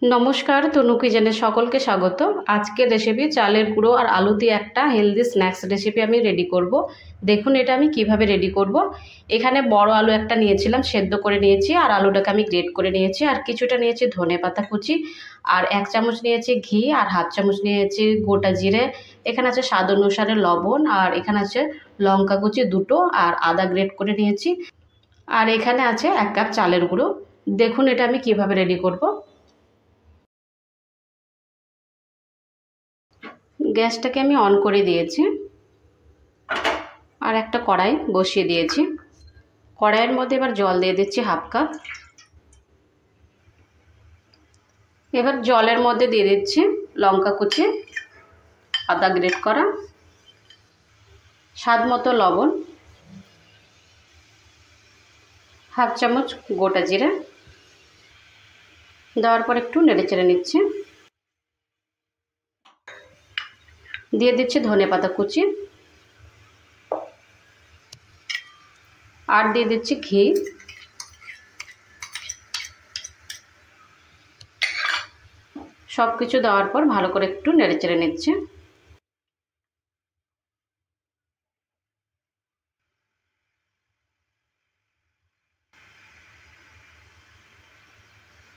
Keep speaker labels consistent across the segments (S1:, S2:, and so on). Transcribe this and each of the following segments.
S1: নমস্কার, তনু কিচেনে সকলকে স্বাগত। আজকের রেসিপি চালের গুঁড়ো আর আলু দিয়ে একটা হেলদি স্ন্যাক্স রেসিপি আমি রেডি করব। দেখুন এটা আমি কিভাবে রেডি করব। এখানে বড় আলু একটা নিয়েছিলাম, সেদ্ধ করে নিয়েছি, আর আলুটাকে আমি গ্রেট করে নিয়েছি, আর কিছুটা নিয়েছি ধনেপাতা কুচি, আর 1 চামচ নিয়েছি ঘি, আর 1/2 চামচ নিয়েছি গোটা জিরে। এখানে আছে স্বাদ অনুসারে লবণ, আর এখানে আছে লঙ্কা কুচি দুটো, আর আদা গ্রেট করে নিয়েছি, আর এখানে আছে 1 কাপ চালের গুঁড়ো। দেখুন এটা আমি কিভাবে রেডি করব। গ্যাসটাকে আমি অন করে দিয়েছি, আর একটা কড়াই বসিয়ে দিয়েছি। কড়াইয়ের মধ্যে এবার জল দিয়ে দিচ্ছি 1/2 কাপ। এবার জলের মধ্যে দিয়ে দিচ্ছি লঙ্কা কুচি, আদা গ্রেট করা, স্বাদ মতো লবণ, 1/2 চামচ গোটা জিরা। দেওয়ার পর একটু নেড়েচেড়ে নিচ্ছি। দিয়ে দিচ্ছি ধনেপাতা কুচি, আর দিয়ে দিচ্ছি ঘি। সব কিছু দেওয়ার পর ভালো করে একটু নেড়েচেড়ে নিচ্ছি।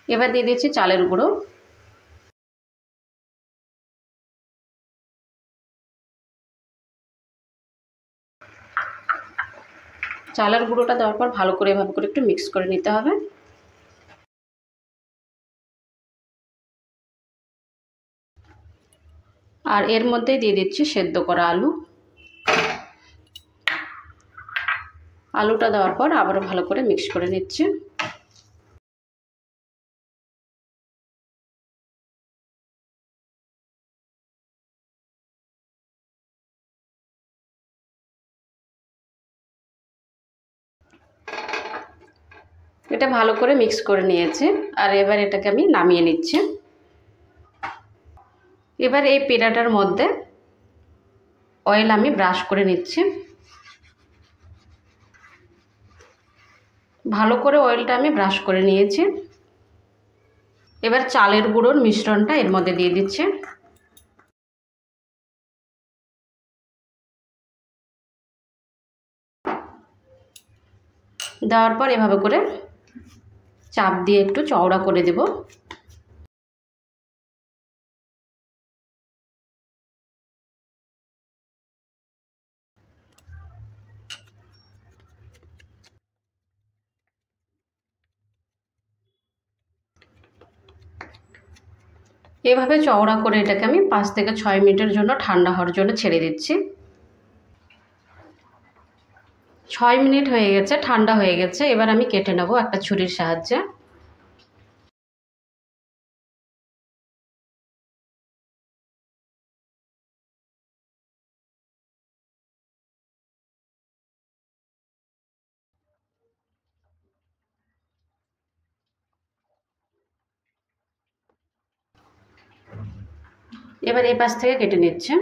S1: এবার দিয়ে দিচ্ছি চালের গুঁড়ো। চালের গুঁড়োটা দেওয়ার পর ভালো করে এভাবে করে একটু মিক্স করে নিতে হবে। আর এর মধ্যেই দিয়ে দিচ্ছি সেদ্ধ করা আলু। আলুটা দেওয়ার পর আবারও ভালো করে মিক্স করে নিচ্ছি। এটা ভালো করে মিক্স করে নিয়েছি, আর এবার এটাকে আমি নামিয়ে নিচ্ছি। এবার এই পেঁড়াটার মধ্যে অয়েল আমি ব্রাশ করে নিচ্ছি। ভালো করে অয়েলটা আমি ব্রাশ করে নিয়েছি। এবার চালের গুঁড়োর মিশ্রণটা এর মধ্যে দিয়ে দিচ্ছি। দেওয়ার পর এভাবে করে চাপ দিয়ে একটু চওড়া করে দেব। এভাবে চওড়া করে এটাকে আমি 5 থেকে 6 মিনিটের জন্য ঠান্ডা হওয়ার জন্য ছেড়ে দিচ্ছি। 6 মিনিট হয়ে গেছে, ঠান্ডা হয়ে গেছে। এবার আমি কেটে নেব একটা ছুরির সাহায্যে। এবার এই পাশ থেকে কেটে নিচ্ছে।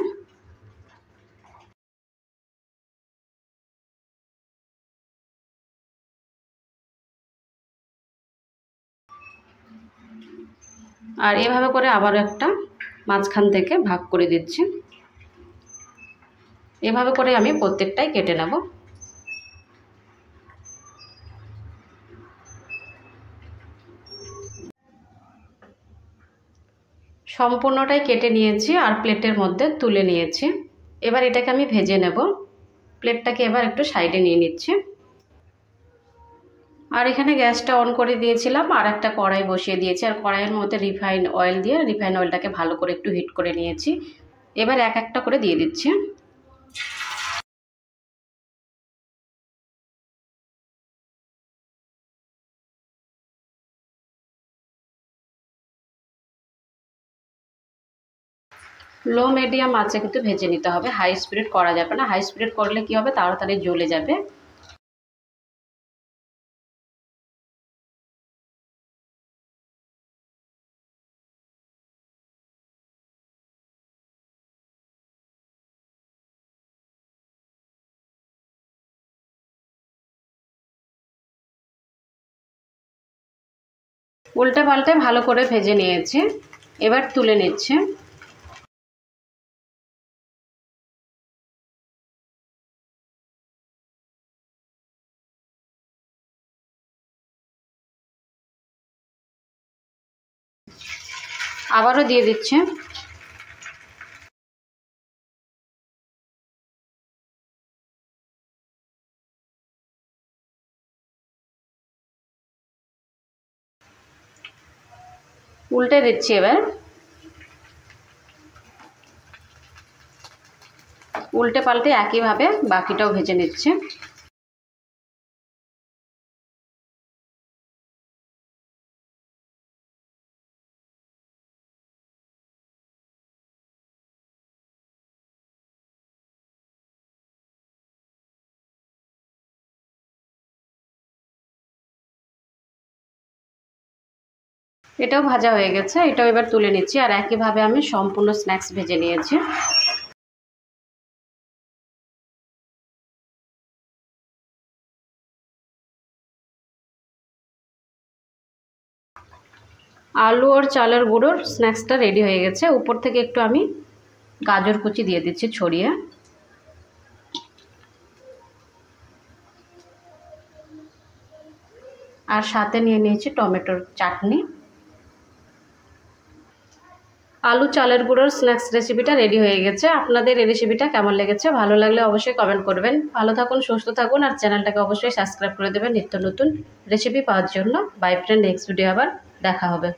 S1: আর এভাবে করে আবারও একটা মাঝখান থেকে ভাগ করে দিচ্ছি। এভাবে করে আমি প্রত্যেকটাই কেটে নেব। সম্পূর্ণটাই কেটে নিয়েছি, আর প্লেটের মধ্যে তুলে নিয়েছি। এবার এটাকে আমি ভেজে নেব। প্লেটটাকে এবার একটু সাইডে নিয়ে নিচ্ছি। আর এখানে গ্যাসটা অন করে দিয়েছিলাম, আর একটা কড়াই বসিয়ে দিয়েছি, আর কড়াইয়ের মধ্যে রিফাইন অয়েল দিয়ে রিফাইন অয়েলটাকে ভালো করে একটু হিট করে নিয়েছি। এবার এক একটা করে দিয়ে দিচ্ছি। লো মিডিয়াম আঁচে কিন্তু ভেজে নিতে হবে, হাই স্পিড করা যাবে না। হাই স্পিড করলে কি হবে, তাড়াতাড়ি জ্বলে যাবে। উল্টে পাল্টে ভালো করে ভেজে নিয়েছি, এবার তুলে নিচ্ছে। আবারও দিয়ে দিচ্ছে। উল্টে দিচ্ছি এবার। উল্টে পাল্টে একইভাবে বাকিটাও ভেজে নিচ্ছে। এটাও ভাজা হয়ে গেছে, এটাও এবার তুলে নিচ্ছি। আর একইভাবে আমি সম্পূর্ণ স্ন্যাক্স ভেজে নিয়েছি। আলু আর চালের গুঁড়োর স্ন্যাক্সটা রেডি হয়ে গেছে। উপর থেকে একটু আমি গাজর কুচি দিয়ে দিচ্ছি ছড়িয়ে। আর সাথে নিয়ে নিয়েছি টমেটোর চাটনি। আলু চালের গুঁড়োর স্ন্যাক্স রেসিপিটা রেডি হয়ে গেছে। আপনাদের এই রেসিপিটা কেমন লেগেছে? ভালো লাগলে অবশ্যই কমেন্ট করবেন। ভালো থাকুন, সুস্থ থাকুন, আর চ্যানেলটাকে অবশ্যই সাবস্ক্রাইব করে দেবেন নিত্য নতুন রেসিপি পাওয়ার জন্য। বাই ফ্রেন্ড, নেক্সট ভিডিও আবার দেখা হবে।